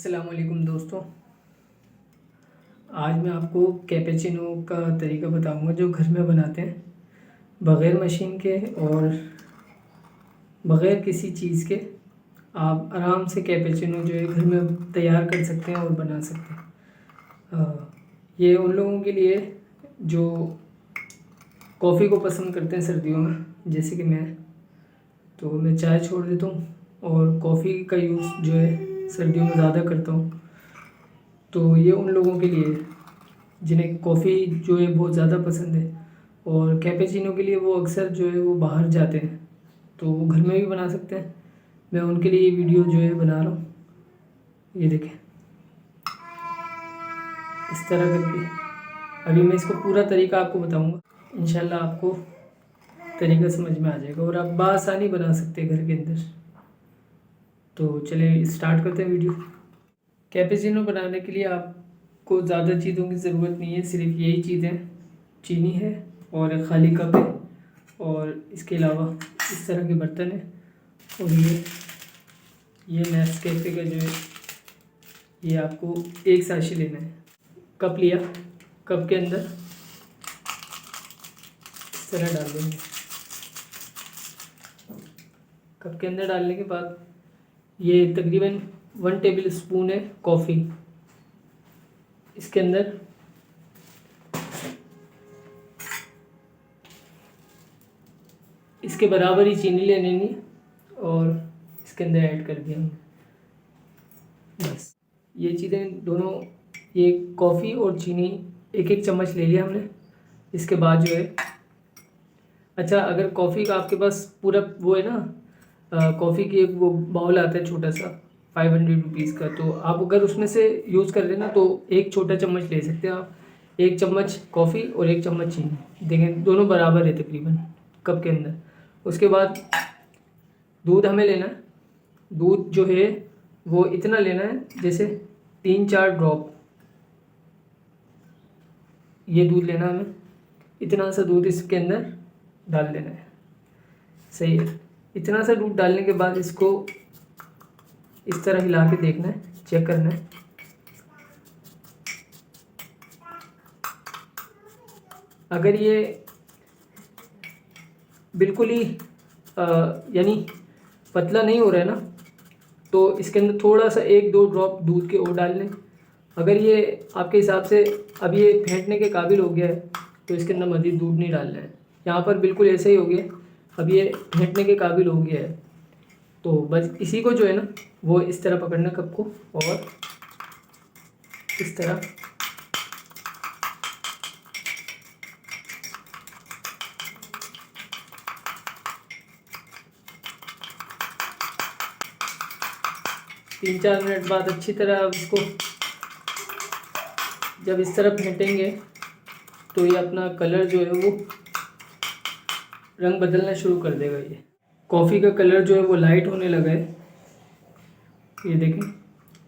अस्सलाम वालेकुम दोस्तों। आज मैं आपको कैपेचिनो का तरीका बताऊंगा जो घर में बनाते हैं बग़ैर मशीन के और बग़ैर किसी चीज़ के। आप आराम से कैपेचिनो जो है घर में तैयार कर सकते हैं और बना सकते हैं। ये उन लोगों के लिए जो कॉफ़ी को पसंद करते हैं सर्दियों में, जैसे कि मैं चाय छोड़ देता हूँ और कॉफ़ी का यूज़ जो है सर्दियों में ज़्यादा करता हूँ। तो ये उन लोगों के लिए जिन्हें कॉफ़ी जो है बहुत ज़्यादा पसंद है, और कैपेचिनो के लिए वो अक्सर जो है वो बाहर जाते हैं तो वो घर में भी बना सकते हैं। मैं उनके लिए ये वीडियो जो है बना रहा हूँ। ये देखें, इस तरह करके अभी मैं इसको पूरा तरीका आपको बताऊँगा। इंशाल्लाह आपको तरीका समझ में आ जाएगा और आप बआसानी बना सकते हैं घर के अंदर। तो चलिए स्टार्ट करते हैं वीडियो। कैपेचिनो बनाने के लिए आपको ज़्यादा चीज़ों की ज़रूरत नहीं है, सिर्फ यही चीज़ें, चीनी है और एक खाली कप है और इसके अलावा इस तरह के बर्तन है। और ये नेस्कैफ़े का जो है ये आपको एक साशे लेना है। कप लिया, कप के अंदर इस तरह डाल देंगे। कप के अंदर डालने के बाद ये तकरीबन 1 टेबल स्पून है कॉफ़ी, इसके अंदर इसके बराबर ही चीनी ले लेनी और इसके अंदर ऐड कर दिया हमने। बस ये चीज़ें दोनों, ये कॉफ़ी और चीनी एक एक चम्मच ले लिया हमने। इसके बाद जो है, अच्छा अगर कॉफ़ी का आपके पास पूरा वो है ना, कॉफ़ी की एक वो बाउल आता है छोटा सा 500 रुपीज़ का, तो आप अगर उसमें से यूज़ कर रहे ना तो एक छोटा चम्मच ले सकते हैं आप। 1 चम्मच कॉफ़ी और 1 चम्मच चीनी, देखें दोनों बराबर है तकरीबन कप के अंदर। उसके बाद दूध हमें लेना है। दूध जो है वो इतना लेना है जैसे 3-4 ड्रॉप ये दूध लेना हमें। इतना सा दूध इसके अंदर डाल देना है, सही है। इतना सा दूध डालने के बाद इसको इस तरह हिला के देखना है, चेक करना है। अगर ये बिल्कुल ही यानी पतला नहीं हो रहा है ना, तो इसके अंदर थोड़ा सा 1-2 ड्रॉप दूध के और डाल लें। अगर ये आपके हिसाब से अब ये फेंटने के काबिल हो गया है तो इसके अंदर मज़ीद दूध नहीं डालना है। यहाँ पर बिल्कुल ऐसे ही हो गया, अब ये फेंटने के काबिल हो गया है। तो बस इसी को जो है ना वो इस तरह पकड़ना कप को और इस तरह तीन 4 मिनट बाद अच्छी तरह इसको जब इस तरह फेंटेंगे तो ये अपना कलर जो है वो रंग बदलना शुरू कर देगा। ये कॉफ़ी का कलर जो है वो लाइट होने लगा है, ये देखें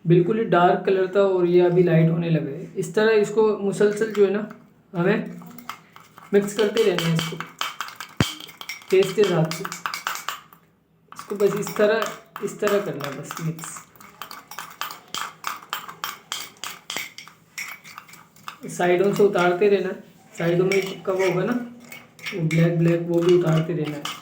बिल्कुल ही डार्क कलर था और ये अभी लाइट होने लगा है। इस तरह इसको मुसलसल जो है ना हमें मिक्स करते रहना है, इसको तेज़ हाथ से इसको बस इस तरह करना है, बस मिक्स। साइडों से उतारते रहना, साइडों में चिपका हुआ होगा ना वो ब्लैक वो भी उतारते रहना है।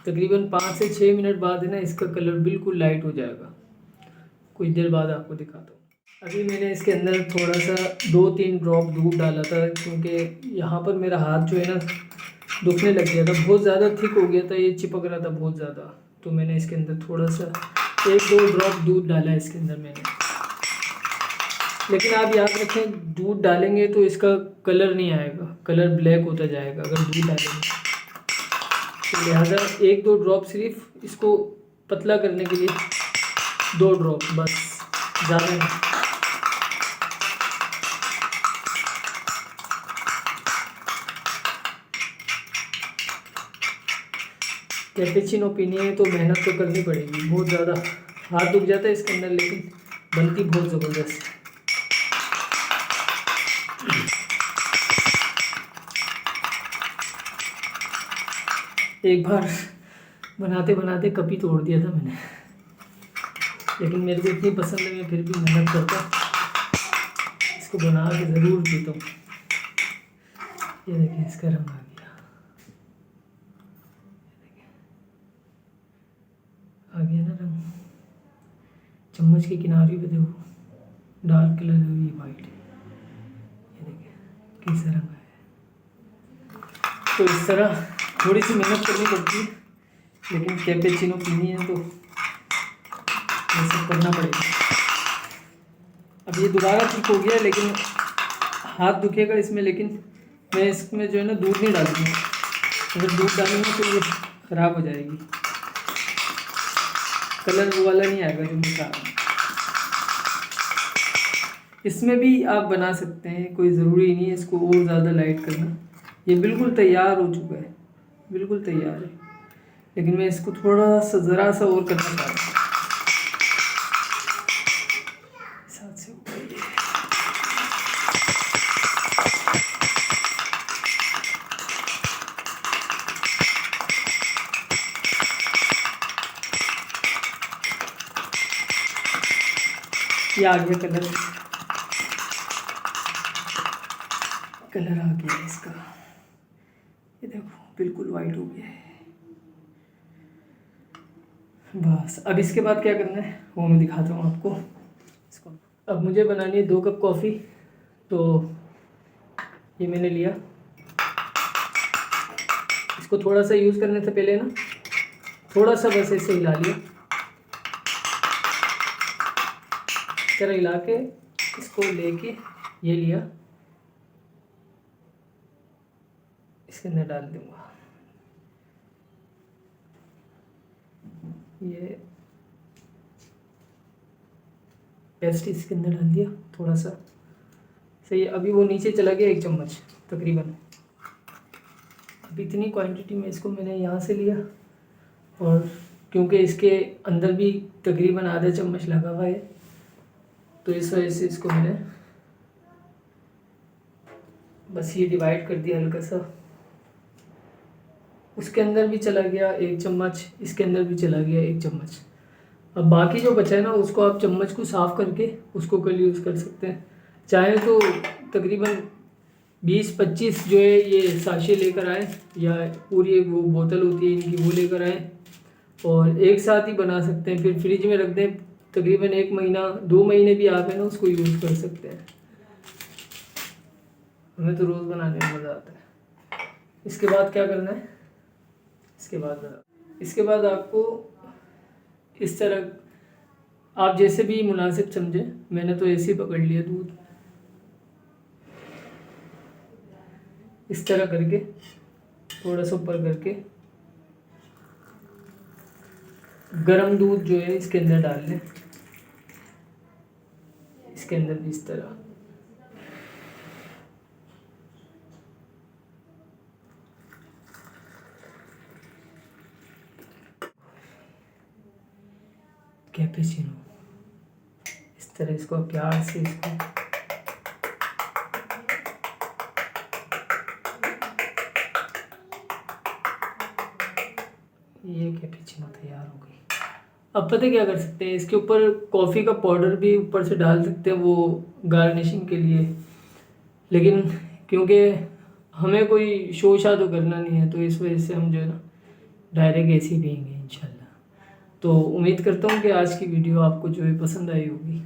तकरीबन 5 से 6 मिनट बाद है ना इसका कलर बिल्कुल लाइट हो जाएगा। कुछ देर बाद आपको दिखाता हूँ। अभी मैंने इसके अंदर थोड़ा सा 2-3 ड्रॉप दूध डाला था, क्योंकि यहाँ पर मेरा हाथ जो है ना दुखने लग गया था, बहुत ज़्यादा थिक हो गया था, ये चिपक रहा था बहुत ज़्यादा। तो मैंने इसके अंदर थोड़ा सा 1-2 ड्रॉप दूध डाला है इसके अंदर मैंने। लेकिन आप याद रखें, दूध डालेंगे तो इसका कलर नहीं आएगा, कलर ब्लैक होता जाएगा अगर दूध डालेंगे। तो लिहाजा 1-2 ड्रॉप सिर्फ इसको पतला करने के लिए, 2 ड्रॉप बस, ज़्यादा नहीं। कैपेचिनो पीनी है तो मेहनत तो करनी पड़ेगी बहुत ज़्यादा, हाथ दुख जाता है इसके अंदर, लेकिन बनती बहुत ज़बरदस्त है। एक बार बनाते बनाते कप ही तोड़ दिया था मैंने, लेकिन मेरे को इतनी पसंद है, मैं फिर भी मेहनत करता, इसको बना के ज़रूर पीता हूँ। ये देखिए इसका रंग आ गया, आ गया ना रंग। चम्मच के किनारे पे देखो डार्क कलर है, ये वाइट है, ये देखिए कैसा रंग है। तो इस तरह थोड़ी सी मेहनत करनी पड़ती है, लेकिन कैपेचिनो पीनी है तो ये सब करना पड़ेगा। अब ये दोबारा ठीक हो गया, लेकिन हाथ दुखेगा इसमें, लेकिन मैं इसमें जो है ना दूध नहीं डालूँगी, अगर दूध डालूँगा तो ये ख़राब हो जाएगी, कलर वो वाला नहीं आएगा जो मैं चाह रहा हूँ। इसमें भी आप बना सकते हैं, कोई ज़रूरी नहीं है इसको और ज़्यादा लाइट करना। ये बिल्कुल तैयार हो चुका है, बिल्कुल तैयार है, लेकिन मैं इसको थोड़ा सा ज़रा सा और करना चाहता हूँ। साथ से ये आ गया कलर, कलर आ गया है इसका, ये देखो बिल्कुल वाइट हो गया है। बस अब इसके बाद क्या करना है वो मैं दिखाता हूँ आपको। इसको अब मुझे बनानी है 2 कप कॉफ़ी, तो ये मैंने लिया, इसको थोड़ा सा यूज़ करने से पहले ना थोड़ा सा बस ऐसे हिला लिया, इस तरह हिला के इसको लेके ये लिया, इसके अंदर डाल दूँगा। ये पेस्ट इसके अंदर डाल दिया थोड़ा सा, सही है। अभी वो नीचे चला गया 1 चम्मच तकरीबन। अब इतनी क्वांटिटी में इसको मैंने यहाँ से लिया, और क्योंकि इसके अंदर भी तकरीबन आधा चम्मच लगा हुआ है, तो इस वजह से इसको मैंने बस ये डिवाइड कर दिया हल्का सा। उसके अंदर भी चला गया 1 चम्मच, इसके अंदर भी चला गया 1 चम्मच। अब बाकी जो बचा है ना उसको आप चम्मच को साफ़ करके उसको कल यूज़ कर सकते हैं। चाहे तो तकरीबन 20-25 जो है ये साशे लेकर आए, या पूरी एक वो बोतल होती है इनकी वो लेकर आए, और एक साथ ही बना सकते हैं, फिर फ्रिज में रख दें, तकरीबन 1 महीना 2 महीने भी आप है ना उसको यूज़ कर सकते हैं। हमें तो रोज़ बनाने में मज़ा आता है। इसके बाद क्या करना है, इसके बाद आपको इस तरह आप जैसे भी मुनासिब समझें, मैंने तो ऐसे ही पकड़ लिया दूध, इस तरह करके थोड़ा सा ऊपर करके गरम दूध जो है इसके अंदर डाल लें, इसके अंदर भी इस तरह। कैपेचिनो इस तरह इसको प्यार से इसको ये कैपेचिनो तैयार हो गई। अब पता क्या कर सकते हैं, इसके ऊपर कॉफ़ी का पाउडर भी ऊपर से डाल सकते हैं वो गार्निशिंग के लिए, लेकिन क्योंकि हमें कोई शो शादो करना नहीं है तो इस वजह से हम जो है ना डायरेक्ट ऐसे ही पियेंगे इंशाल्लाह। तो उम्मीद करता हूँ कि आज की वीडियो आपको जो है पसंद आई होगी।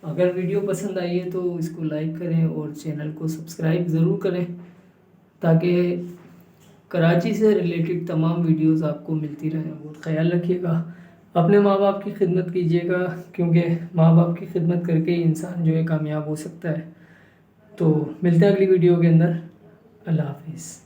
अगर वीडियो पसंद आई है तो इसको लाइक करें और चैनल को सब्सक्राइब ज़रूर करें, ताकि कराची से रिलेटेड तमाम वीडियोस आपको मिलती रहें। और ख़याल रखिएगा, अपने माँ बाप की खिदमत कीजिएगा, क्योंकि माँ बाप की खिदमत करके ही इंसान जो है कामयाब हो सकता है। तो मिलते हैं अगली वीडियो के अंदर। अल्लाह हाफिज़।